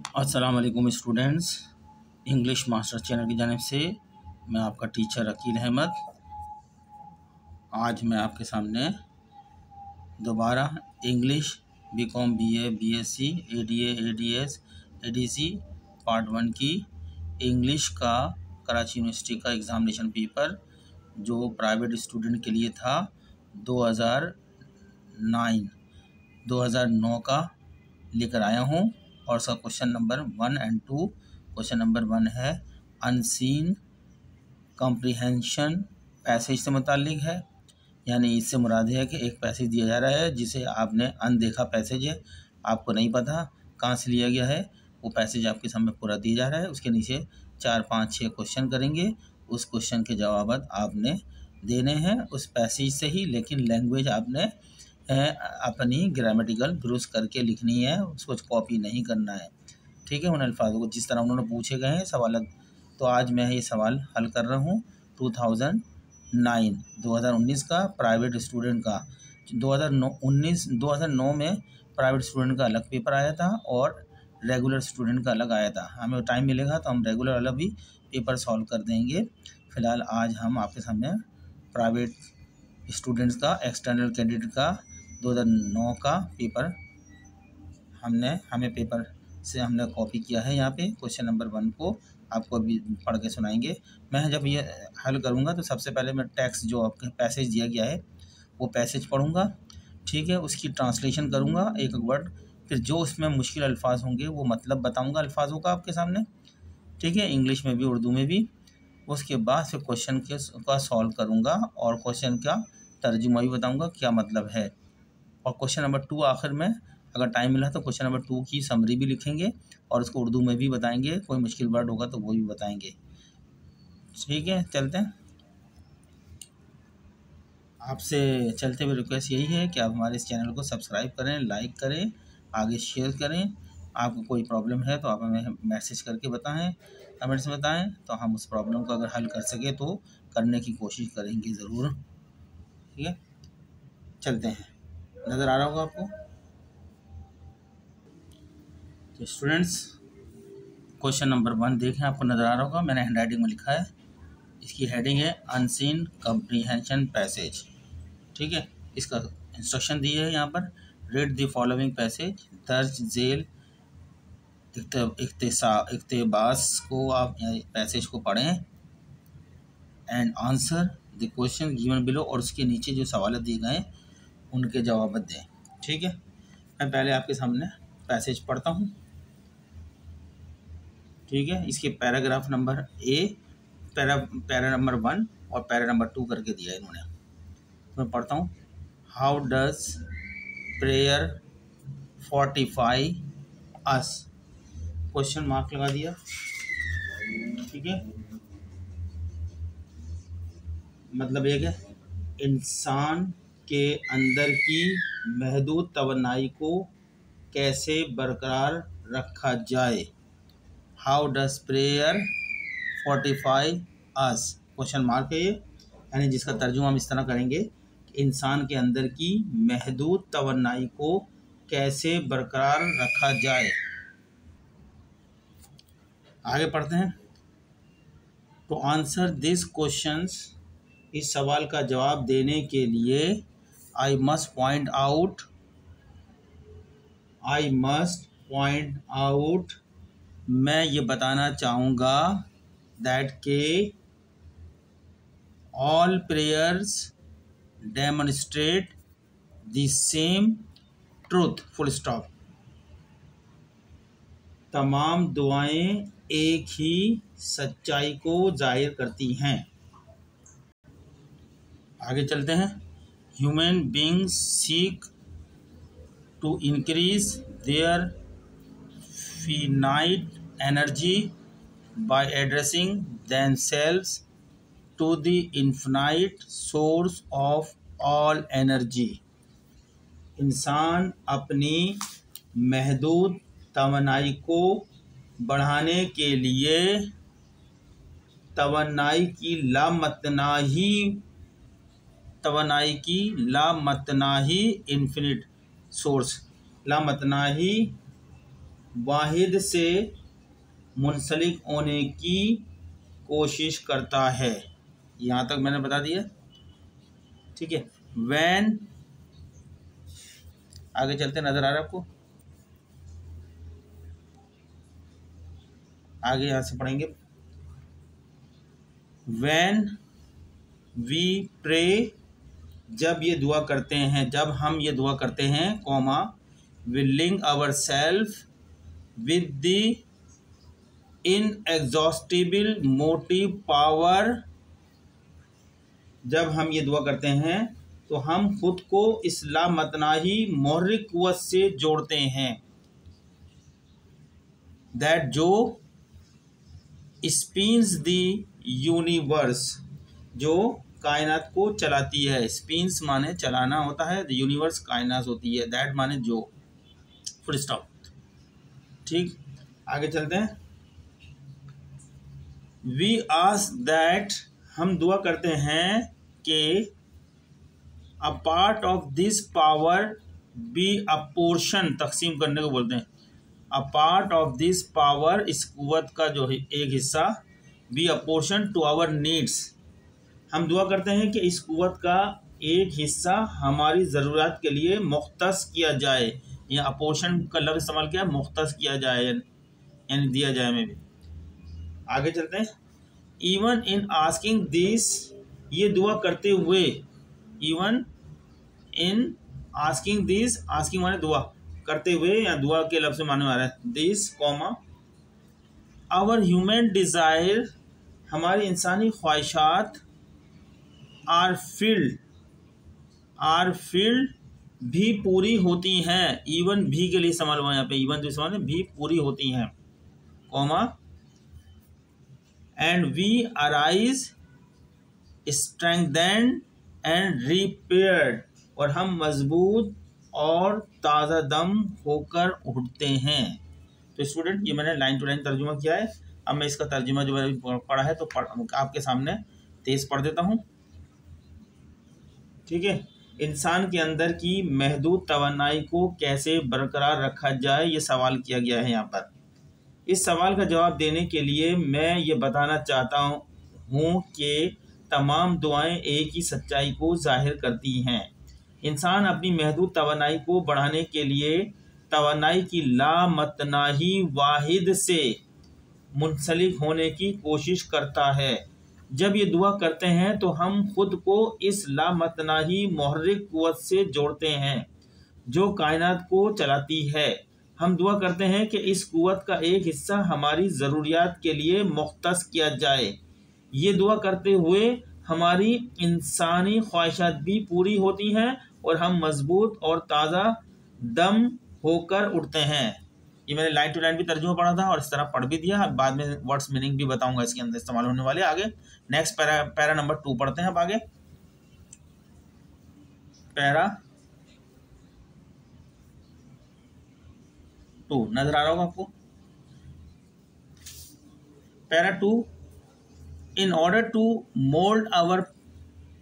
अस्सलाम वालेकुम students. English master channel की जानिब से मैं आपका टीचर अकील अहमद। आज मैं आपके सामने दोबारा English BCom BA BSc ADA ADS ADC part 1 की इंग्लिश का कराची यूनिवर्सिटी का एग्ज़ामिनेशन पेपर जो प्राइवेट स्टूडेंट के लिए था 2009 का लेकर आया हूँ। और उसका question number 1 and 2। Question number 1 है अनसीन कॉम्प्रिहेंशन पैसेज से मुतालिक है, यानी इससे मुराद है कि एक पैसेज दिया जा रहा है जिसे आपने अनदेखा पैसेज है, आपको नहीं पता कहाँ से लिया गया है। वो पैसेज आपके सामने पूरा दिया जा रहा है, उसके नीचे 4, 5, 6 क्वेश्चन करेंगे। उस क्वेश्चन के जवाब आपने देने हैं उस पैसेज से ही, लेकिन लैंग्वेज आपने अपनी ग्रामेटिकल दुरुस्त करके लिखनी है, उसको कॉपी नहीं करना है। ठीक है, उन अल्फाजों को जिस तरह उन्होंने पूछे गए हैं सवाल। तो आज मैं ये सवाल हल कर रहा हूँ 2019 का प्राइवेट स्टूडेंट का। 2009 में प्राइवेट स्टूडेंट का अलग पेपर आया था और रेगुलर स्टूडेंट का अलग आया था। हमें टाइम मिलेगा तो हम रेगुलर वाला भी पेपर सॉल्व कर देंगे। फ़िलहाल आज हम आपके सामने प्राइवेट स्टूडेंट्स का एक्सटर्नल कैंडिडेट का 2009 का पेपर हमें पेपर से हमने कॉपी किया है। यहाँ पे क्वेश्चन नंबर 1 को आपको अभी पढ़ के सुनाएंगे। मैं जब ये हल करूँगा तो सबसे पहले मैं टेक्स्ट जो आपके पैसेज दिया गया है वो पैसेज पढ़ूँगा, ठीक है, उसकी ट्रांसलेशन करूँगा एक वर्ड, फिर जो उसमें मुश्किल अल्फाज होंगे वो मतलब बताऊँगा अल्फाजों का आपके सामने, ठीक है, इंग्लिश में भी उर्दू में भी। उसके बाद फिर क्वेश्चन का सॉल्व करूँगा और क्वेश्चन का तर्जुमा भी बताऊँगा क्या मतलब है। और क्वेश्चन नंबर 2 आखिर में अगर टाइम मिला तो क्वेश्चन नंबर 2 की समरी भी लिखेंगे और उसको उर्दू में भी बताएंगे। कोई मुश्किल वर्ड होगा तो वो भी बताएंगे। ठीक है, चलते हैं। आपसे चलते हुए रिक्वेस्ट यही है कि आप हमारे इस चैनल को सब्सक्राइब करें, लाइक करें, आगे शेयर करें। आपको कोई प्रॉब्लम है तो आप हमें मैसेज करके बताएं, कमेंट्स में बताएं, तो हम उस प्रॉब्लम को अगर हल कर सके तो करने की कोशिश करेंगे ज़रूर। ठीक है, चलते हैं। नज़र आ रहा होगा आपको। तो स्टूडेंट्स क्वेश्चन नंबर 1 देखें, आपको नज़र आ रहा होगा, मैंने हैंड राइटिंग में लिखा है। इसकी हेडिंग है अनसीन कॉम्प्रिहेंशन पैसेज। ठीक है, इसका इंस्ट्रक्शन दी है यहाँ पर। रीड द फॉलोइंग पैसेज, दर्ज झेल इक़्तिबास को आप पैसेज को पढ़ें and answer the question given below, और उसके नीचे जो सवाल दिए गए उनके जवाब दें। ठीक है, मैं पहले आपके सामने पैसेज पढ़ता हूँ। ठीक है, इसके पैराग्राफ नंबर पैरा नंबर 1 और पैरा नंबर 2 करके दिया है इन्होंने। तो मैं पढ़ता हूँ। How does prayer fortify us, question mark लगा दिया। ठीक है, मतलब एक है इंसान के अंदर की महदूद तवन्नाई को कैसे बरकरार रखा जाए। How does prayer fortify us, question mark है ये, यानी जिसका तर्जुमा हम इस तरह करेंगे कि इंसान के अंदर की महदूद तवन्नाई को कैसे बरकरार रखा जाए। आगे पढ़ते हैं। तो आंसर दिस क्वेश्चंस, इस सवाल का जवाब देने के लिए आई मस्ट पॉइंट आउट, मैं ये बताना चाहूँगा दैट के all prayers demonstrate the same truth, full stop. तमाम दुआएं एक ही सच्चाई को जाहिर करती हैं। आगे चलते हैं। Human beings seek to increase their finite energy by addressing themselves to the infinite source of all energy। इंसान अपनी महदूद तवन्नाई को बढ़ाने के लिए तवन्नाई की लामतनाही इन्फिनिट सोर्स, लामतनाही वाहिद से मुंसलिक होने की कोशिश करता है। यहाँ तक मैंने बता दिया, ठीक है। वैन, आगे चलते, नजर आ रहा है आपको, आगे यहाँ से पढ़ेंगे। वैन वी प्रे, जब ये दुआ करते हैं, जब हम ये दुआ करते हैं, comma, willing our self with the inexhaustible motive power, जब हम ये दुआ करते हैं तो हम खुद को इस लामतनाही मोहर्रिक कुव्वत से जोड़ते हैं। दैट जो स्पिन्स द यूनिवर्स, जो कायनात को चलाती है। स्पिन्स माने चलाना होता है, द यूनिवर्स कायनात होती है, दैट माने जो, फुल स्टॉप। ठीक, आगे चलते हैं। वी आस्क दैट, हम दुआ करते हैं कि a part of this power be a portion, तकसीम करने को बोलते हैं। A part of this power, इस कुव्वत का जो है एक हिस्सा, be a portion to our needs, हम दुआ करते हैं कि इस कुव्वत का एक हिस्सा हमारी ज़रूरत के लिए मुख्तस किया जाए। या अपोर्शन का लफ्ज़ इस्तेमाल किया, मुख्तस किया जाए यानी दिया जाए में भी। आगे चलते हैं। इवन इन आस्किंग दिस, ये दुआ करते हुए, even in asking this, asking माने दुआ, करते हुए या दुआ के लफ्ज़ में माने आ रहा है this, comma, our human desire, हमारी इंसानी ख्वाहिशात, आर फील्ड भी पूरी होती हैं। इवन भी के लिए इस्तेमाल हुआ यहाँ पे, इवन जो सवाल है भी पूरी होती हैं, comma, and we arise strengthened and repaired, और हम मजबूत और ताज़ा दम होकर उठते हैं। तो स्टूडेंट, ये मैंने लाइन टू लाइन तर्जुमा किया है। अब मैं इसका तर्जुमा जो मैंने पढ़ा है तो आपके सामने तेज पढ़ देता हूँ, ठीक है। इंसान के अंदर की महदूद तवन्नाई को कैसे बरकरार रखा जाए, ये सवाल किया गया है यहाँ पर। इस सवाल का जवाब देने के लिए मैं ये बताना चाहता हूँ कि तमाम दुआएं एक ही सच्चाई को जाहिर करती हैं। इंसान अपनी महदूद तवन्नाई को बढ़ाने के लिए तवन्नाई की लामतनाही वाहिद से मुंसलिक होने की कोशिश करता है। जब ये दुआ करते हैं तो हम खुद को इस लामतनाही मुहर्रिक कुव्वत से जोड़ते हैं जो कायनात को चलाती है। हम दुआ करते हैं कि इस कुव्वत का एक हिस्सा हमारी ज़रूरियात के लिए मुख्तस किया जाए। ये दुआ करते हुए हमारी इंसानी ख्वाहिशात भी पूरी होती हैं और हम मजबूत और ताज़ा दम होकर उठते हैं। ये मैंने लाइन टू लाइन भी तर्जुमा पढ़ा था और इस तरह पढ़ भी दिया। बाद में वर्ड्स मीनिंग भी बताऊंगा इसके अंदर इस्तेमाल होने वाले। आगे नेक्स्ट पैरा नंबर 2 पढ़ते हैं। अब आगे पैरा 2 नजर आ रहा होगा आपको। Para 2, in order to mould our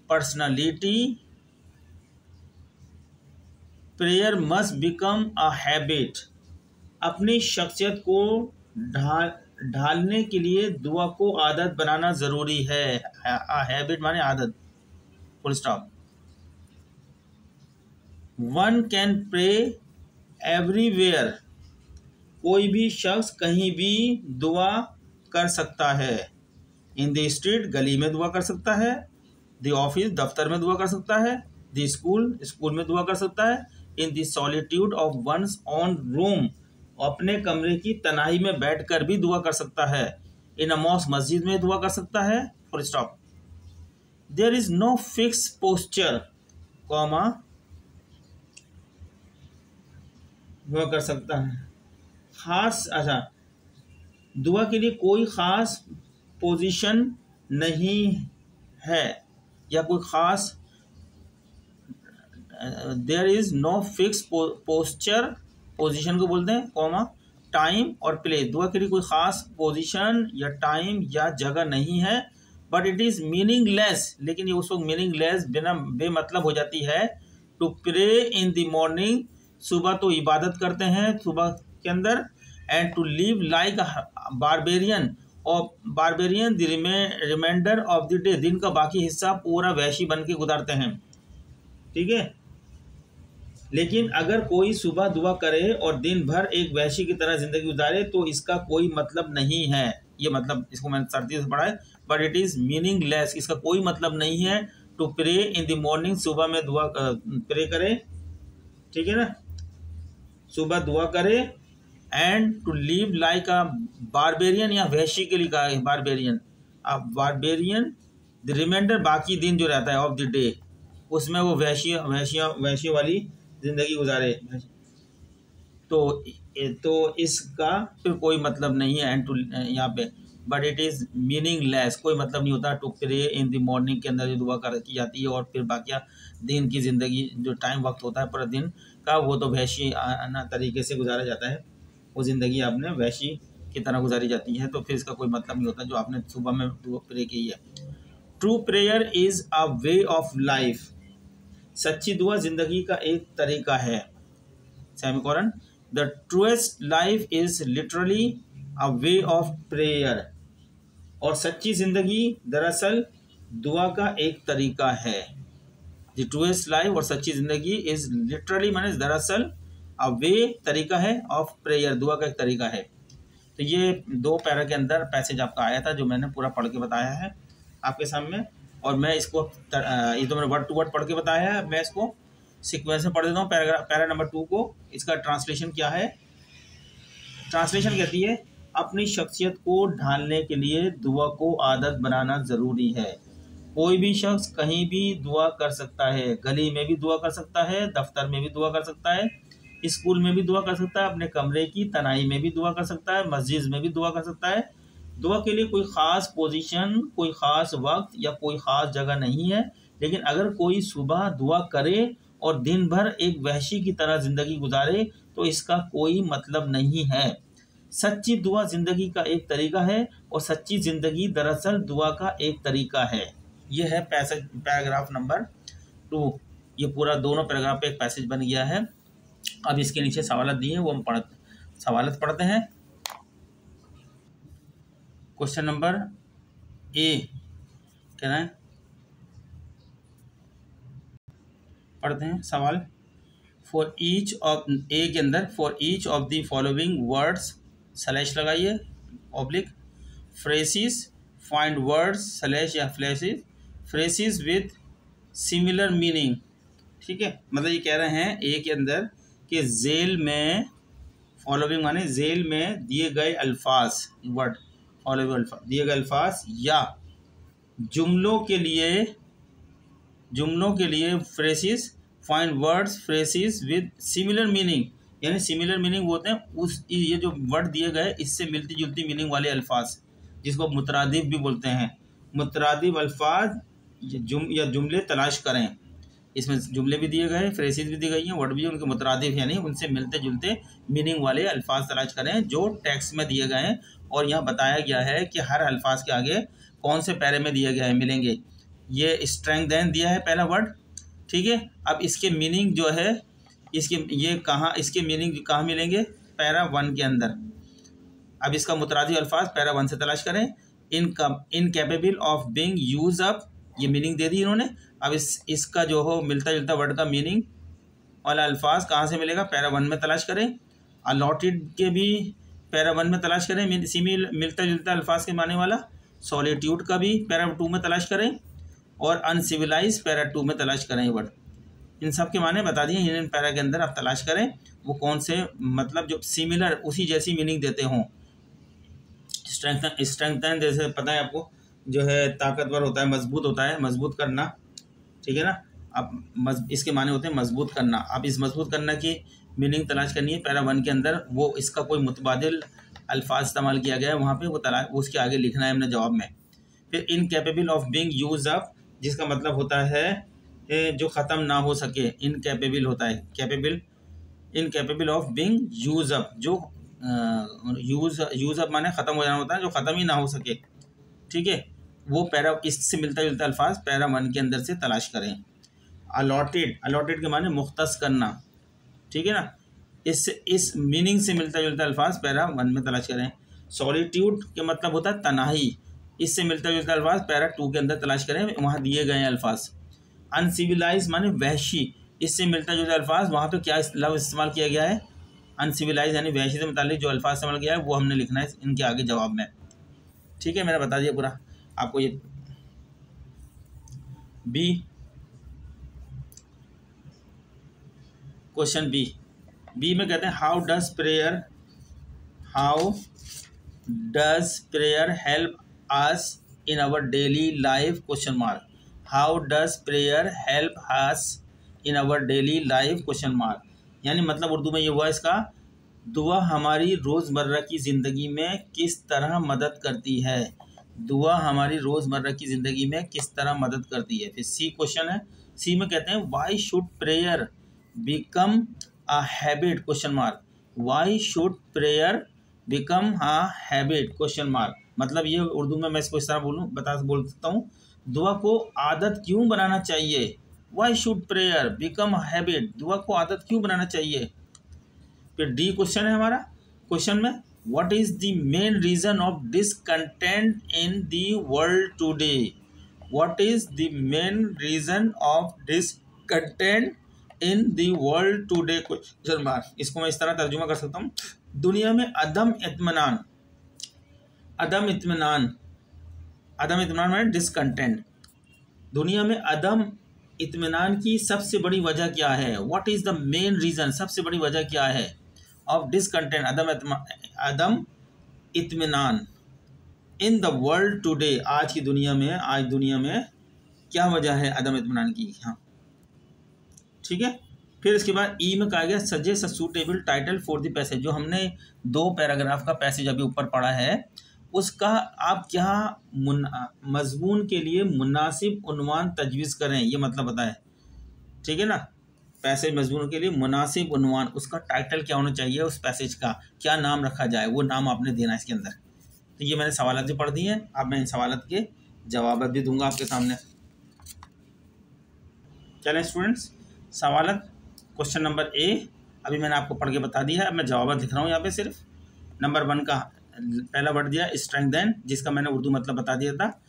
personality, prayer must become a habit. अपनी शख्सियत को ढालने के लिए दुआ को आदत बनाना ज़रूरी है। हैबिट माने आदत, full stop. One can pray everywhere, कोई भी शख्स कहीं भी दुआ कर सकता है। इन द स्ट्रीट, गली में दुआ कर सकता है। द ऑफिस, दफ्तर में दुआ कर सकता है। द स्कूल, स्कूल में दुआ कर सकता है। In the solitude of one's own room, अपने कमरे की तनाही में बैठकर भी दुआ कर सकता है। इन अ मॉस्क, मस्जिद में दुआ कर सकता है, full stop. There is no fix posture, comma, दुआ कर सकता है खास, अच्छा, दुआ के लिए कोई ख़ास पोजीशन नहीं है या कोई ख़ास, there is no fix posture, position को बोलते हैं, कॉमा, टाइम और प्लेस, दुआ के लिए कोई ख़ास पोजीशन या टाइम या जगह नहीं है। बट इट इज़ मीनिंगलेस, लेकिन ये उस वक्त मीनिंगलेस, बिना बेमतलब हो जाती है। To pray in the morning, सुबह तो इबादत करते हैं सुबह के अंदर। And to live like barbarian और barbarian the reminder of the day, दिन का बाकी हिस्सा पूरा वैशी बन के गुजारते हैं। ठीक है, लेकिन अगर कोई सुबह दुआ करे और दिन भर एक वैशी की तरह जिंदगी गुजारे तो इसका कोई मतलब नहीं है। ये मतलब इसको मैंने सर्दी से पढ़ा है, बट इट इज़ मीनिंगलेस। इसका कोई मतलब नहीं है to pray in the morning, सुबह में दुआ प्रे करे, ठीक है ना, सुबह दुआ करे, and to live like a barbarian, या वैशी के लिए कहा है बारबेरियन, बारबेरियन द रिमाइंडर, बाकी दिन जो रहता है ऑफ द डे, उसमें वो वैशी वाली जिंदगी गुजारे। तो इसका फिर कोई मतलब नहीं है एंड टू यहाँ पे, बट इट इज़ मीनिंगलेस, कोई मतलब नहीं होता to pray in the morning के अंदर जो दुआ की जाती है, और फिर बाकी दिन की ज़िंदगी जो टाइम वक्त होता है पूरा दिन का, वो तो वैशी तरीके से गुजारा जाता है, वो ज़िंदगी आपने वैशी की तरह गुजारी जाती है, तो फिर इसका कोई मतलब नहीं होता जो आपने सुबह में प्रे की है। True prayer is a way of life, सच्ची दुआ ज़िंदगी का एक तरीका है। Semicolon, the truest life is literally a way of prayer, और सच्ची जिंदगी दरअसल दुआ का एक तरीका है। द ट्रूएस्ट लाइफ और सच्ची जिंदगी इज लिटरली माने दरअसल अ वे तरीका है ऑफ प्रेयर, दुआ का एक तरीका है। तो ये 2 पैरा के अंदर पैसेज आपका आया था जो मैंने पूरा पढ़ के बताया है आपके सामने, और मैं इसको ये तो मैंने वर्ड टू वर्ड पढ़ के बताया है, मैं इसको सीक्वेंस में पढ़ देता हूँ। पैरा नंबर 2 को, इसका ट्रांसलेशन क्या है? ट्रांसलेशन कहती है, अपनी शख्सियत को ढालने के लिए दुआ को आदत बनाना ज़रूरी है। कोई भी शख्स कहीं भी दुआ कर सकता है, गली में भी दुआ कर सकता है, दफ्तर में भी दुआ कर सकता है, स्कूल में भी दुआ कर सकता है, अपने कमरे की तनाई में भी दुआ कर सकता है, मस्जिद में भी दुआ कर सकता है। दुआ के लिए कोई ख़ास पोजीशन, कोई ख़ास वक्त या कोई ख़ास जगह नहीं है, लेकिन अगर कोई सुबह दुआ करे और दिन भर एक वहशी की तरह ज़िंदगी गुजारे तो इसका कोई मतलब नहीं है। सच्ची दुआ ज़िंदगी का एक तरीका है, और सच्ची ज़िंदगी दरअसल दुआ का एक तरीका है। ये है पैराग्राफ नंबर 2। ये पूरा दोनों पैराग्राफ पे एक पैसेज बन गया है। अब इसके नीचे सवाल दिए हैं, वो हम सवाल पढ़ते हैं। क्वेश्चन नंबर ए कह रहे हैं, पढ़ते हैं सवाल। फॉर ईच ऑफ, ए के अंदर, for each of the following words slash लगाइए, oblique phrases, find words slash या flashes phrases with similar meaning. ठीक है, मतलब ये कह रहे हैं ए के अंदर कि जेल में, फॉलोइंग माने जेल में दिए गए अल्फाज, वर्ड फॉलोइंग अल्फाज, दिए गए अल्फाज या जुमलों के लिए phrases, find words phrases with similar meaning, यानी सिमिलर मीनिंग वो होते हैं उस, ये जो वर्ड दिए गए इससे मिलती जुलती मीनिंग वाले अल्फाज, जिसको मुतरादिफ भी बोलते हैं। मुतरादिफ अल्फाज या जुमले तलाश करें। इसमें जुमले भी दिए गए, फ्रेसिस भी दी गई हैं, वर्ड भी, उनके मुतरादिफ यानी उनसे मिलते जुलते मीनिंग वाले अल्फाज तलाश करें जो टेक्स्ट में दिए गए हैं। और यहाँ बताया गया है कि हर अल्फाज के आगे कौन से पैरे में दिया गया है, मिलेंगे। ये स्ट्रेंथेन दिया है पहला वर्ड, ठीक है। अब इसके मीनिंग जो है, इसके मीनिंग कहाँ मिलेंगे? पैरा 1 के अंदर। अब इसका मुतरादिफ अल्फाज पैरा 1 से तलाश करें। Incapable of being use up, ये मीनिंग दे दी इन्होंने। अब इसका जो हो मिलता जुलता वर्ड का मीनिंग वाला अल्फाज कहाँ से मिलेगा? पैरा 1 में तलाश करें। अलॉटेड के भी पैरा 1 में तलाश करें, मिलता जुलता अल्फाज के माने वाला। सॉलिट्यूड का भी पैरा 2 में तलाश करें, और अनसिविलाइज पैरा 2 में तलाश करें ये वर्ड। इन सब के माने बता दिए, इन पैरा के अंदर आप तलाश करें वो कौन से, मतलब जो सिमिलर, उसी जैसी मीनिंग देते हों। स्ट्रेंथन जैसे पता है आपको, जो है ताकतवर होता है, मजबूत होता है, मजबूत करना, ठीक है ना। अब इसके माने होते हैं मजबूत करना। अब इस मजबूत करना की मीनिंग तलाश करनी है पैरा 1 के अंदर, वो इसका कोई मुतबादिल अल्फाज इस्तेमाल किया गया है वहाँ पे, वो उसके आगे लिखना है हमने जवाब में। फिर incapable of being use up, जिसका मतलब होता है जो ख़त्म ना हो सके, इनकैपेबल होता है capable, incapable of being use up, जो यूज अप माने ख़त्म हो जाना होता है, जो ख़त्म ही ना हो सके, ठीक है। वो पैरा, इससे मिलता जुलता अल्फाज पैरा 1 के अंदर से तलाश करें। अलॉटेड के माने मुख्तस करना, ठीक है ना। इस मीनिंग से मिलता जुलता अल्फाज पैरा 1 में तलाश करें। सॉलिट्यूड के मतलब होता है तन्हाई, इससे मिलता जुलता अल्फाज पैरा 2 के अंदर तलाश करें, वहाँ दिए गए हैं अल्फाज। अनसिविलाइज माने वहशी, इससे मिलता जुलता अल्फाज, वहाँ पे क्या लफ्ज़ इस्तेमाल किया गया है, अनसिविलाइज यानी वहशी से मुताल्लिक जो अल्फाज इस्तेमाल किया है वो हमने लिखना है इनके आगे जवाब में। ठीक है, मैंने बता दिया पूरा आपको। ये बी, क्वेश्चन बी में कहते हैं how does prayer help us in our daily life, question mark. How does prayer help us in our daily life, question mark. यानी मतलब उर्दू में ये हुआ इसका, दुआ हमारी रोज़मर्रा की ज़िंदगी में किस तरह मदद करती है, दुआ हमारी रोज़मर्रा की ज़िंदगी में किस तरह मदद करती है। फिर सी क्वेश्चन है, सी में कहते हैं why should prayer become a habit, question mark. Why should prayer become a habit, question mark. मतलब ये उर्दू में मैं इसको इस तरह बोल सकता हूँ, दुआ को आदत क्यों बनाना चाहिए। Why should prayer become a habit, दुआ को आदत क्यों बनाना चाहिए। फिर डी क्वेश्चन है हमारा, क्वेश्चन में what is the main reason of discontent in the world today, what is the main reason of discontent in the world today, question mark. इसको मैं इस तरह तर्जुमा कर सकता हूँ, दुनिया में अदम इत्मीनान माने डिसकंटेंट, दुनिया में अदम इत्मीनान की सबसे बड़ी वजह क्या है। What is the main reason, सबसे बड़ी वजह क्या है ऑफ डिसकंटेंट, अदम इत्मीनान इन द वर्ल्ड टुडे, आज दुनिया में क्या वजह है अदम इत्मीनान की। हाँ ठीक है। फिर इसके बाद ई में कहा गया suggest a suitable title for the passage, जो हमने 2 पैराग्राफ का पैसेज अभी ऊपर पढ़ा है उसका आप क्या मजमून के लिए मुनासिब उन्वान तजवीज़ करें, ये मतलब बताएं। ठीक है ना, पैसेज मजमून के लिए मुनासिब उन्वान, उसका टाइटल क्या होना चाहिए, उस पैसेज का क्या नाम रखा जाए, वो नाम आपने देना है इसके अंदर। तो ये मैंने सवालात भी पढ़ दिए हैं, अब मैं इन सवालात के जवाब भी दूंगा आपके सामने। चलें स्टूडेंट्स, सवालत क्वेश्चन नंबर ए अभी मैंने आपको पढ़ के बता दिया है, अब मैं जवाब लिख रहा हूँ यहाँ पे। सिर्फ नंबर 1 का पहला वर्ड दिया स्ट्रेंथेन, जिसका मैंने उर्दू मतलब बता दिया था,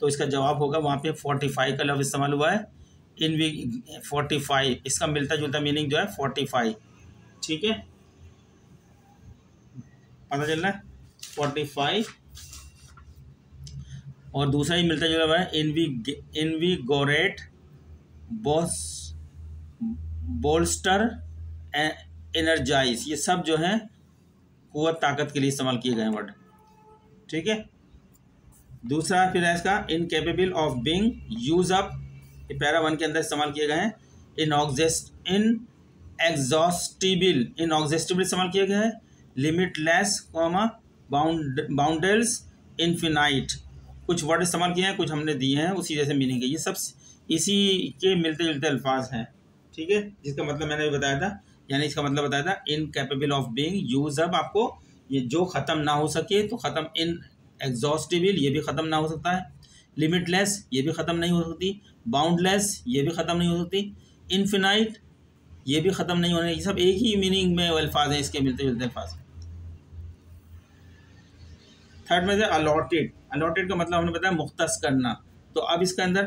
तो इसका जवाब होगा वहाँ पे 45 का लफ्ज़ इस्तेमाल हुआ है, इन वी 45, इसका मिलता जुलता मीनिंग जो है 45। ठीक है, पता चल रहा है 45। और दूसरा ही मिलता जुलता हुआ है इनविगोरेट, बोल्स्टर, एनर्जाइज, ये सब जो है कुव्वत ताकत के लिए इस्तेमाल किए गए वर्ड। ठीक है, दूसरा फिर है इसका incapable of being use up, ये पैरा 1 के अंदर इस्तेमाल किए गए हैं। इनएग्जॉस्टिबल इस्तेमाल किया गया है। लिमिटलेस बाउंडलेस, इन्फिनाइट, कुछ वर्ड इस्तेमाल किए हैं, कुछ हमने दिए हैं उसी जैसे मीनिंग है, ये सब इसी के मिलते जुलते अल्फाज हैं। ठीक है, जिसका मतलब मैंने भी बताया था, यानी इसका मतलब बताया था incapable of being use up, आपको ये जो ख़त्म ना हो सके तो ख़त्म, इन एग्जॉस्टिबल ये भी ख़त्म ना हो सकता है, लिमिटलेस ये भी ख़त्म नहीं हो सकती, बाउंडलेस ये भी ख़त्म नहीं हो सकती, इन्फिनाइट ये भी ख़त्म नहीं होने, ये सब एक ही मीनिंग में अल्फाज हैं, इसके मिलते जुलते अल्फाज। थर्ड में से अलॉटेड का मतलब हमने बताया मुख्तस करना, तो अब इसके अंदर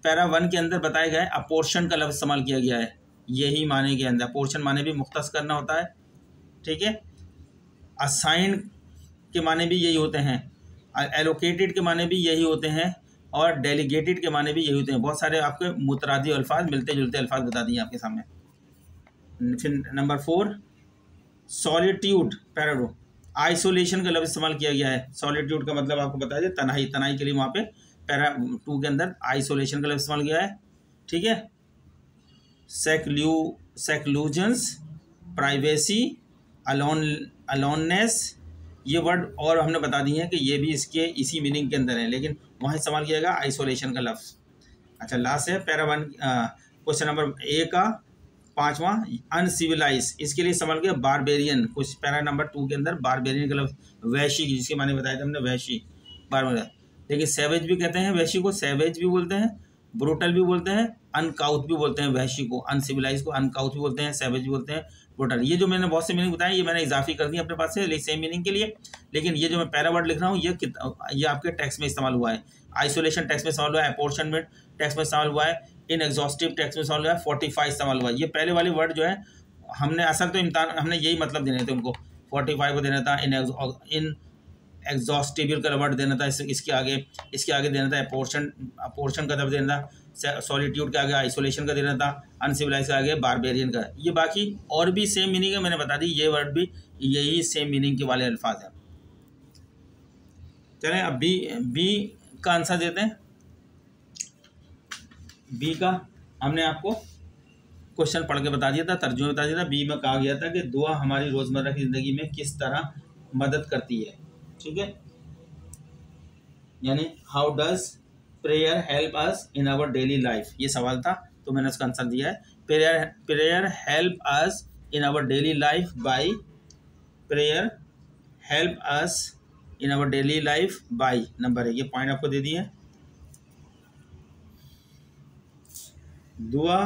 पैरा 1 के अंदर बताए गए अपोर्शन का लफ्ज़ इस्तेमाल किया गया है, यही माने के अंदर पोर्शन माने भी मुख्तस करना होता है। ठीक है, असाइन के माने भी यही होते हैं, एलोकेटेड के माने भी यही होते हैं, और डेलीगेटेड के माने भी यही होते हैं। बहुत सारे आपके मुतरादी अल्फाज, मिलते जुलते अल्फाज बता दिए आपके सामने। फिर नंबर 4 सॉलिट्यूड, पैरा 2 आइसोलेशन का लफ्ज़ इस्तेमाल किया गया है। सॉलिट्यूड का मतलब आपको बताया जाए तन्हाई के लिए वहाँ पे पैरा 2 के अंदर आइसोलेशन का लफ्ज़ इस्तेमाल किया है। ठीक है, सेक्लूजन्स, प्राइवेसी, अलोननेस, ये वर्ड और हमने बता दिए हैं कि ये भी इसके इसी मीनिंग के अंदर है, लेकिन वहाँ इस्तेमाल किया जाएगा आइसोलेशन का लफ्ज़। अच्छा, लास्ट है पैरा 1 क्वेश्चन नंबर ए का 5वां अनसिविलाइज, इसके लिए इस्तेमाल किया बारबेरियन, कुछ पैरा नंबर 2 के अंदर बारबेरियन का लफ्ज़, वैशी, जिसके माने बताया था हमने वैशी, बारबेरियन, लेकिन सैवेज भी कहते हैं, वैशी को सैवेज भी बोलते हैं, ब्रूटल भी बोलते हैं, अनकाउथ भी बोलते हैं, वहशी को, अनसिविलाइज को अनकाउथ भी बोलते हैं, सैवेज भी बोलते हैं, ब्रूटल। ये जो मैंने बहुत से मीनिंग बताए ये मैंने इजाफी कर दी अपने पास से सेम मीनिंग के लिए, लेकिन ये जो मैं पैरा वर्ड लिख रहा हूँ ये आपके टेक्स्ट में इस्तेमाल हुआ है। आइसोलेशन टेक्स्ट में इस्तेमाल हुआ है, अपॉर्शनमेंट टेक्स्ट में इस्तेमाल हुआ है, इनएग्जॉस्टिव टेक्स्ट में इस्तेमाल हुआ है, फोर्टिफाई इस्तेमाल हुआ है। ये पहले वाले वर्ड जो है हमने असल तो इम्तिहान हमने यही मतलब देने थे उनको, 45 को देना था, इन एग्जॉस्टिव का वर्ड देना था, इसके आगे देना था अपोर्शन का देना था, सॉलिट्यूड के आगे आइसोलेशन का देना था, अनसिविलाइज के आगे बारबेरियन का। ये बाकी और भी सेम मीनिंग है, मैंने बता दी, ये वर्ड भी यही सेम मीनिंग के वाले अल्फाज हैं। चलें अब बी का आंसर देते हैं। बी का हमने आपको क्वेश्चन पढ़ के बता दिया था, तर्जुमे बता दिया था। बी में कहा गया था कि दुआ हमारी रोजमर्रा की जिंदगी में किस तरह मदद करती है, ठीक है, यानी how does prayer help us in our daily life, ये सवाल था, तो मैंने उसका आंसर दिया है। Prayer help us in our daily life by, prayer help us in our daily life by, number 1, ये पॉइंट आपको दे दिए। दुआ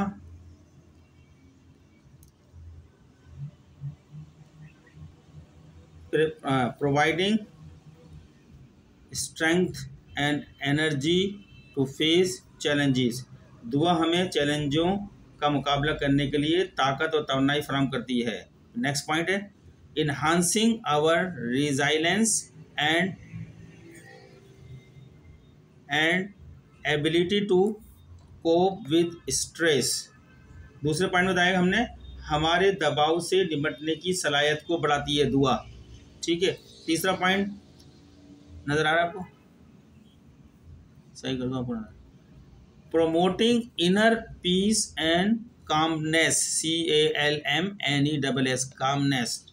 providing strength and energy to face challenges, दुआ हमें चैलेंजों का मुकाबला करने के लिए ताकत और तवानाई फराहम करती है। नेक्स्ट पॉइंट है enhancing our resilience and ability to cope with stress, दूसरे पॉइंट में बताएगा हमने हमारे दबाव से निपटने की सलाहियत को बढ़ाती है दुआ, ठीक है। तीसरा पॉइंट नजर आ रहा है आपको, सही कर दो, promoting inner peace and calmness, CALMNESS, calmness,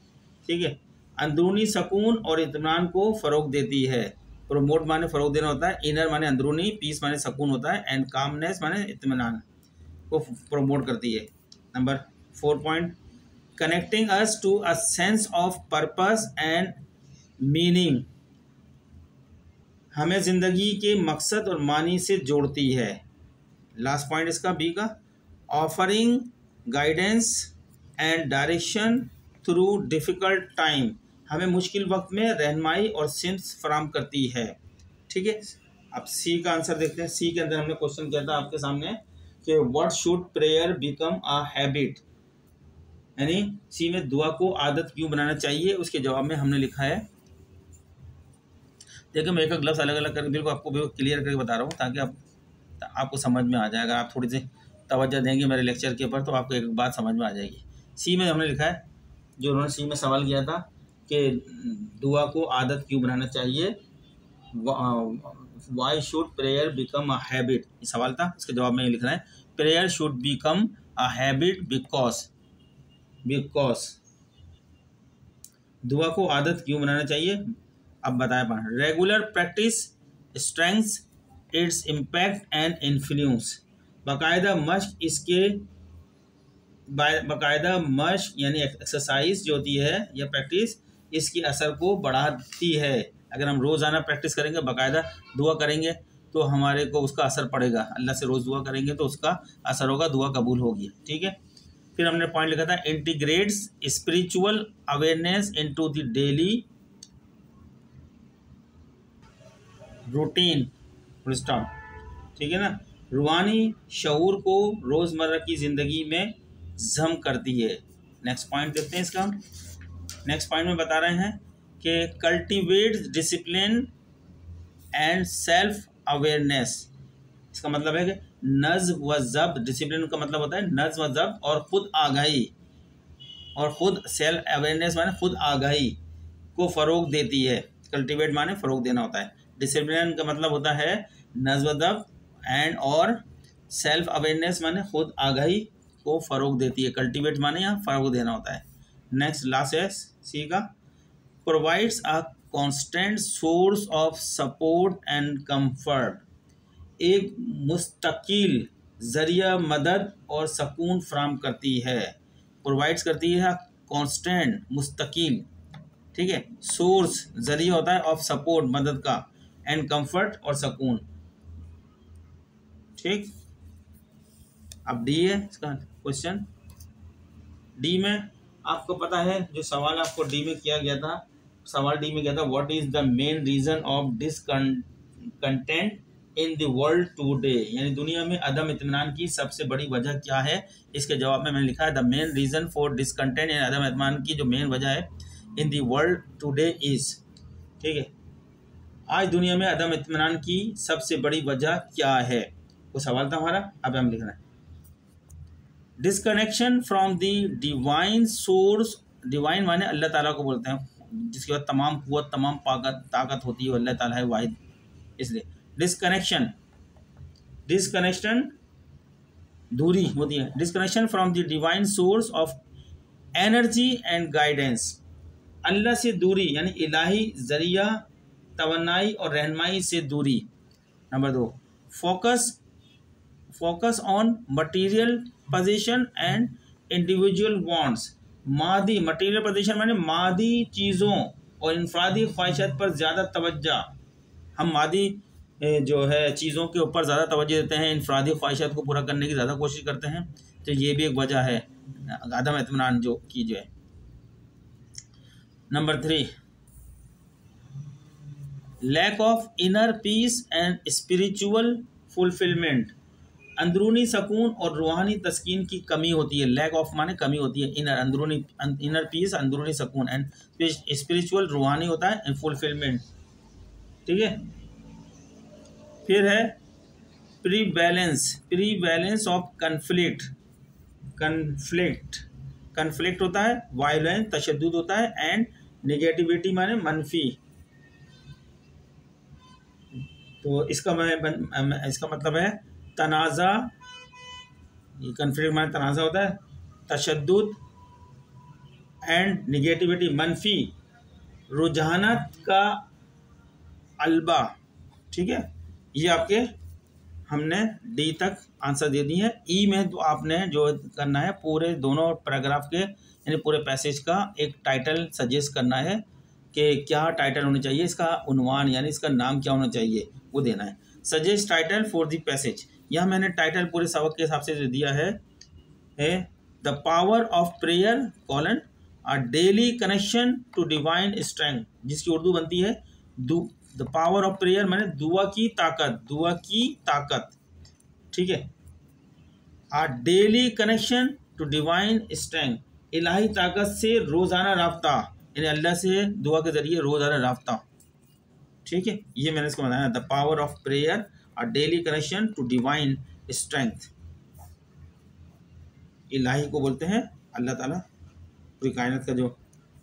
ठीक है, अंदरूनी सुकून और इत्मीनान को फ़रोग देती है। प्रोमोट माने फ़रोग देना होता है, इनर माने अंदरूनी, पीस माने सुकून होता है, एंड कामनेस माने इत्मीनान को प्रोमोट करती है। Number 4 point connecting us to a sense of purpose and meaning, हमें जिंदगी के मकसद और मानी से जोड़ती है। लास्ट पॉइंट इसका बी का offering guidance and direction through difficult time, हमें मुश्किल वक्त में रहनुमाई और सिम्स फराहम करती है, ठीक है। अब सी का आंसर देखते हैं। सी के अंदर हमने क्वेश्चन किया था आपके सामने कि what should prayer become a habit, यानी सी में दुआ को आदत क्यों बनाना चाहिए, उसके जवाब में हमने लिखा है, देखिए मैं एक ग्लव्स अलग अलग करके बिल्कुल आपको बिल्कुल क्लियर करके बता रहा हूँ ताकि आपको समझ में आ जाएगा। आप थोड़ी सी तवज्जो देंगे मेरे लेक्चर के ऊपर तो आपको एक बात समझ में आ जाएगी। सी में हमने लिखा है, जो उन्होंने सी में सवाल किया था कि दुआ को आदत क्यों बनाना चाहिए, why should prayer become a habit, ये सवाल था। इसके जवाब में ये लिखना है prayer should become a habit because दुआ को आदत क्यों बनाना चाहिए, अब बताया पा regular practice strengths its impact and influence, बाकायदा मश्क यानी एक्सरसाइज जो होती है या प्रैक्टिस इसकी असर को बढ़ाती है। अगर हम रोज़ाना प्रैक्टिस करेंगे, बाकायदा दुआ करेंगे तो हमारे को उसका असर पड़ेगा, अल्लाह से रोज़ दुआ करेंगे तो उसका असर होगा, दुआ कबूल होगी, ठीक है। फिर हमने पॉइंट लिखा था integrates spiritual awareness into the daily routine, stop, ठीक है ना, रूहानी शऊर को रोज़मर्रा की ज़िंदगी में जम करती है। नेक्स्ट पॉइंट देखते हैं इसका। नेक्स्ट पॉइंट में बता रहे हैं कि cultivate discipline and self awareness, इसका मतलब है कि नज़्म व ज़ब्त, डिसिप्लिन का मतलब होता है नज़्म व ज़ब्त और ख़ुद आगाही, और ख़ुद सेल्फ अवेयरनेस माने खुद आगाही को फ़रोग देती है। कल्टिवेट माने फ़रोग देना होता है, डिसिप्लिन का मतलब होता है नज़्म व ज़ब्त एंड और सेल्फ अवेयरनेस माने खुद आगाही को फ़रोग देती है। कल्टिवेट माने यहाँ फ़रोग देना होता है। नेक्स्ट लास्ट है सी का provides a constant source of support and comfort, एक मुस्तकिल ज़रिया मदद और सकून फराहम करती है। प्रोवाइड्स करती है कांस्टेंट मुस्तकिल, ठीक है, सोर्स ज़रिया होता है ऑफ सपोर्ट मदद का, एंड कंफर्ट और सकून, ठीक। अब डी है इसका क्वेश्चन। डी में आपको पता है जो सवाल आपको डी में किया गया था, सवाल डी में गया था, what is the main reason of discontent in the world today, यानी दुनिया में अदम इत्मीनान की सबसे बड़ी वजह क्या है। इसके जवाब में मैंने लिखा है the main reason for discontent, यानी अदम इत्मीनान की जो मेन वजह है in the world today is, ठीक है, आज दुनिया में अदम इत्मीनान की सबसे बड़ी वजह क्या है, वो सवाल था हमारा। अब हम लिख रहे हैं disconnection from the divine source, divine माने अल्लाह ताला को बोलते हैं, जिसके बाद तमाम कुव्वत तमाम ताकत होती है, अल्लाह ताला है वाहिद, इसलिए डिसकनेक्शन दूरी होती है। Disconnection from the divine source of energy and guidance, Allah से दूरी यानी इलाही जरिया तवन्नाई और रहनुमाई से दूरी। Number 2 focus on material position and individual wants, Modi material position माने मादी चीज़ों और इनफरादी ख्वाहिशात पर ज़्यादा तवज्जो, हम मादी जो है चीज़ों के ऊपर ज़्यादा तवज्जो देते हैं, इनफरादी ख्वाहिशात को पूरा करने की ज़्यादा कोशिश करते हैं, तो ये भी एक वजह है अदम इत्मीनान जो की जो है। Number 3 lack of inner peace and spiritual fulfilment, अंदरूनी सकून और रूहानी तस्कीन की कमी होती है। लैक ऑफ माने कमी होती है, इनर अंदरूनी, इनर पीस अंदरूनी सकून, एंड स्पिरिचुअल रूहानी होता है फुलफिलमेंट, ठीक है। फिर है प्रीवैलेंस ऑफ कन्फ्लिक्ट होता है, वायलेंस तशद्दुद होता है, एंड नेगेटिविटी माने मनफी। तो इसका मतलब है तनाज़ा, कन्फ्लिक्ट माने तनाज़ा होता है, तशद्दुद एंड नेगेटिविटी मनफी, रुझानत का अलबा, ठीक है। ये आपके हमने डी तक आंसर दे दिए हैं। ई में तो आपने जो करना है पूरे दोनों पैराग्राफ के यानी पूरे पैसेज का एक टाइटल सजेस्ट करना है कि क्या टाइटल होना चाहिए, इसका उन्वान यानी इसका नाम क्या होना चाहिए वो देना है। Suggest title for the passage, यह मैंने टाइटल पूरे सबक के हिसाब से जो दिया है the power of prayer colon a daily connection to divine strength, जिसकी उर्दू बनती है द पावर ऑफ प्रेयर माने दुआ की ताकत, ठीक है। A daily connection to divine strength, इलाही ताकत से रोज़ाना राब्ता, यानी अल्लाह से दुआ के ज़रिए रोज़ाना राब्ता, ठीक है। ये मैंने इसको बताया the power of prayer a daily connection to divine strength, इलाही को बोलते हैं अल्लाह ताला, पूरी कायनात का जो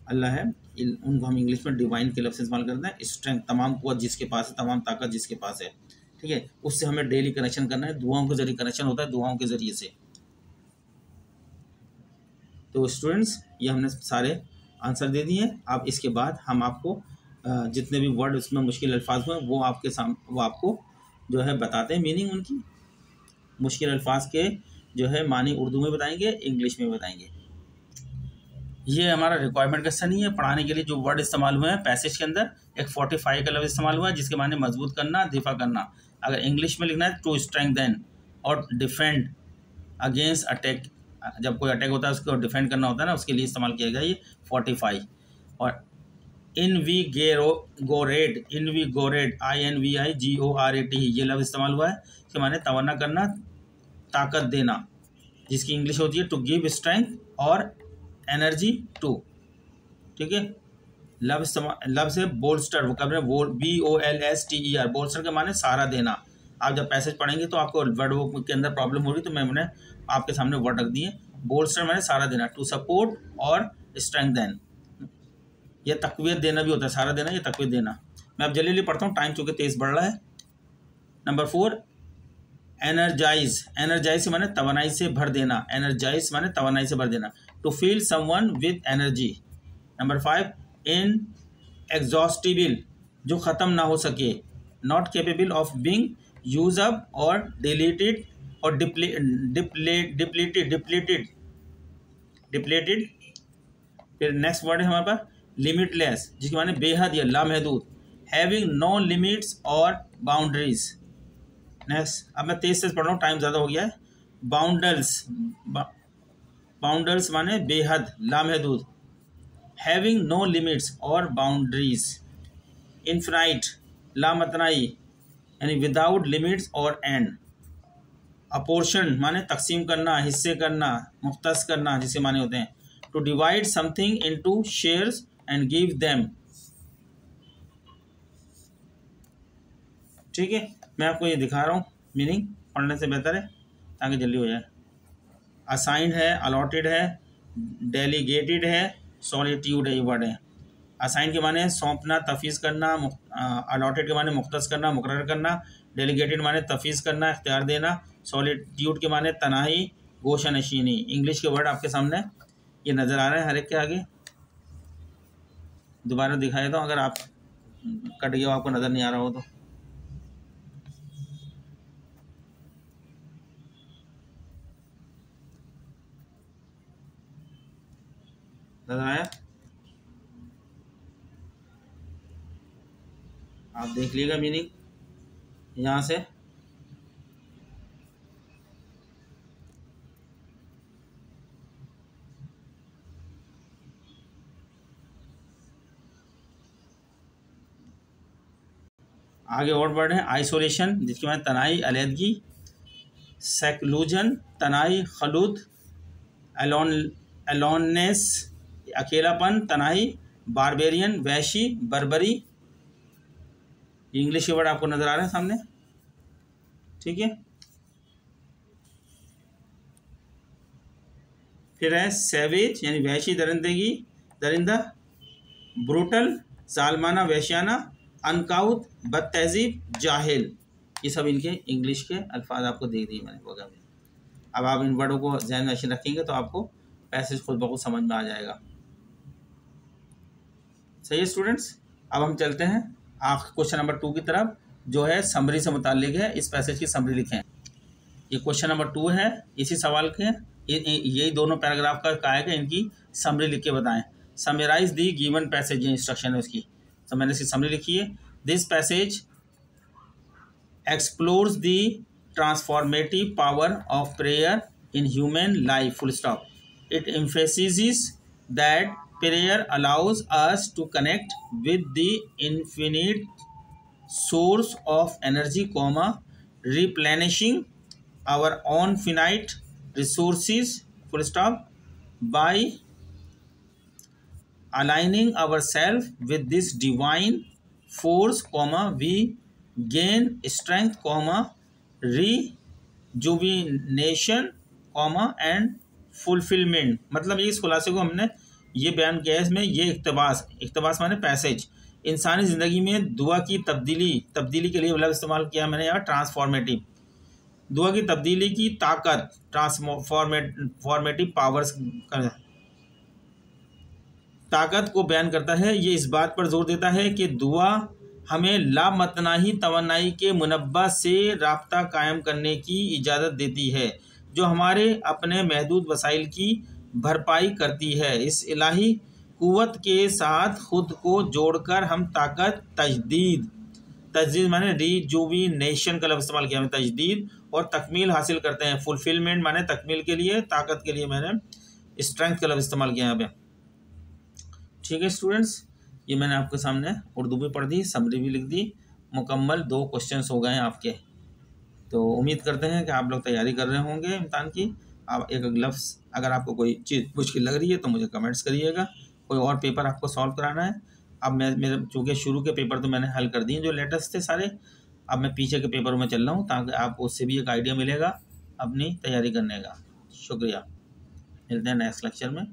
अल्लाह है उनको हम इंग्लिश में डिवाइन के लफ्ज़ से इस्तेमाल करते हैं। स्ट्रेंथ तमाम कुव्वत जिसके पास है, तमाम ताकत जिसके पास है, ठीक है, उससे हमें डेली कनेक्शन करना है, दुआओं के जरिए कनेक्शन होता है, दुआओं के ज़रिए से। तो स्टूडेंट्स ये हमने सारे आंसर दे दिए हैं। अब इसके बाद हम आपको जितने भी वर्ड उसमें मुश्किल अल्फाज हुए वो आपको जो है बताते हैं मीनिंग उनकी, मुश्किल अल्फाज के जो है मानी उर्दू में बताएंगे, इंग्लिश में बताएंगे। ये हमारा रिक्वायरमेंट क्वेश्चन ही है, पढ़ाने के लिए जो वर्ड इस्तेमाल हुए हैं पैसेज के अंदर एक 45 का लफ्ज़ इस्तेमाल हुआ है जिसके माने मजबूत करना, दिफा करना। अगर इंग्लिश में लिखना है टू स्ट्रेंथन और डिफेंड अगेंस्ट अटैक, जब कोई अटैक होता है उसको डिफेंड करना होता है ना, उसके लिए इस्तेमाल किया गया ये 45। और इनविगोरेट INVIGORAT ये लफ्ज़ इस्तेमाल हुआ है, इसके माने तवन्ना करना, ताकत देना, जिसकी इंग्लिश होती है टू गिव स्ट्रेंथ और एनर्जी टू, ठीक है। लफ्ज़ है बोल्स्टर, वो कब BOLSTER, बोल्स्टर के माने सहारा देना। आप जब पैसेज पढ़ेंगे तो आपको वर्ड बुक के अंदर प्रॉब्लम होगी, तो मैंने आपके सामने वर्ड रख दिए। बोल्स्टर माने सहारा देना, टू सपोर्ट और स्ट्रेंथन, यह तकवीत देना भी होता है, सहारा देना, ये तकवीत देना। मैं अब जल्दी पढ़ता हूँ, टाइम चूँकि तेज़ बढ़ रहा है। नंबर 4 एनर्जाइज माने तवानाई से भर देना, एनर्जाइज माने तवानाई से भर देना, to feel someone with energy. Number 5 inexhaustible जो ख़त्म ना हो सके, not capable of being use up और डिलीटेड और डिप्लेटेड। फिर नेक्स्ट वर्ड है हमारे पास लिमिटलेस, जिसके माने बेहद या लामहदूद, हैविंग नो लिमिट्स और बाउंड्रीज। नेक्स्ट अब मैं तेज पढ़ रहा हूँ, टाइम ज़्यादा हो गया है। बाउंडल्स, बाउंडल्स माने बेहद, लामहदूद। हैविंग नो लिमिट्स और बाउंड्रीज। इनफिनाइट, लामतनाई यानी विदाउट लिमिट्स और एंड। अपोर्शन माने तकसीम करना, हिस्से करना, मुख्तस करना, जिसे माने होते हैं। To divide something into shares and give them. ठीक है, मैं आपको ये दिखा रहा हूँ, मीनिंग पढ़ने से बेहतर है ताकि जल्दी हो जाए। असाइंड है, अलॉटेड है, डेलीगेटेड है, सॉलिट्यूड है, ये वर्ड है। असाइन के माने सौंपना, तफवीज़ करना, अलॉटेड के माने मुख्तस करना, मुकर्रर करना, डेलीगेटेड माने तफवीज़ करना, इख्तियार देना, सॉलिट्यूड के माने तनाही, गोशा नशीनी। इंग्लिश के वर्ड आपके सामने ये नज़र आ रहे हैं हर एक के आगे। दोबारा दिखाई दो अगर आप कट गया आपको नज़र नहीं आ रहा हो तो। नज़र आया? आप देख लीजिएगा मीनिंग यहाँ से। आगे और वर्ड है आइसोलेशन, जिसके माने तनाई, अलहदगी। सेक्लूजन, तनाई, खलूत। एलोननेस, अकेलापन, तनाई। बारबेरियन, वैशी, बर्बरी। इंग्लिश के वर्ड आपको नजर आ रहे हैं सामने, ठीक है। फिर है सैवेज यानी वैशी, दरिंदगी, दरिंदा। ब्रूटल, जालमाना, वैश्याना। अनकाउत, बदतहजीब, जाहिल। ये सब इनके इंग्लिश के अल्फाज आपको दे दिए मैंने वगैरह में। अब आप इन वर्डों को ध्यान में रखेंगे तो आपको पैसेज खुद ब खुद समझ में आ जाएगा। सही है स्टूडेंट्स, अब हम चलते हैं क्वेश्चन नंबर 2 की तरफ, जो है समरी से मुताल्लिक है। इस पैसेज की समरी लिखें। ये क्वेश्चन नंबर 2 है, इसी सवाल के यही दोनों पैराग्राफ का कहा है कि इनकी समरी लिख के बताएं। समराइज दी गिवन पैसेज, ये इंस्ट्रक्शन है उसकी, तो मैंने इसकी समरी लिखी है। This passage explores the transformative power of prayer in human life, full stop. It emphasizes that prayer allows us to connect with the infinite source of energy, replenishing our own finite resources, full stop, by aligning ourselves with this divine force, we gain strength, rejuvenation, and fulfilment. मतलब ये इस खुलासे को हमने ये बयान किया है इसमें, ये इक्तबास माने पैसेज इंसानी ज़िंदगी में दुआ की तब्दीली के लिए मतलब इस्तेमाल किया मैंने यहाँ ट्रांसफॉर्मेटिव, दुआ की तब्दीली की ताकत, ट्रांसफॉर्मेटिव पावर्स ताकत को बयान करता है। ये इस बात पर जोर देता है कि दुआ हमें लामतनाही तवन्नाई के मुनब्बा से राब्ता कायम करने की इजाज़त देती है, जो हमारे अपने महदूद वसाइल की भरपाई करती है। इस इलाही कुव्वत के साथ खुद को जोड़कर हम ताकत, तजदीद माने रिजुविनेशन का लफ्ज़ इस्तेमाल किया, तजदीद और तकमील हासिल करते हैं। फुलफिलमेंट माने तकमील के लिए, ताकत के लिए मैंने स्ट्रेंथ का लफ्ज़ इस्तेमाल किया यहाँ पे। ठीक है स्टूडेंट्स, ये मैंने आपके सामने उर्दू भी पढ़ दी, समरी भी लिख दी, मुकम्मल 2 क्वेश्चंस हो गए हैं आपके। तो उम्मीद करते हैं कि आप लोग तैयारी कर रहे होंगे इम्तान की। आप एक लफ्ज़ अगर आपको कोई चीज़ मुश्किल लग रही है तो मुझे कमेंट्स करिएगा। कोई और पेपर आपको सॉल्व कराना है, अब मेरे चूँकि शुरू के पेपर तो मैंने हल कर दिए जो लेटेस्ट थे सारे, अब मैं पीछे के पेपरों में चल रहा हूँ ताकि आपको उससे भी एक आइडिया मिलेगा अपनी तैयारी करने का। शुक्रिया, मिलते हैं नेक्स्ट लेक्चर में।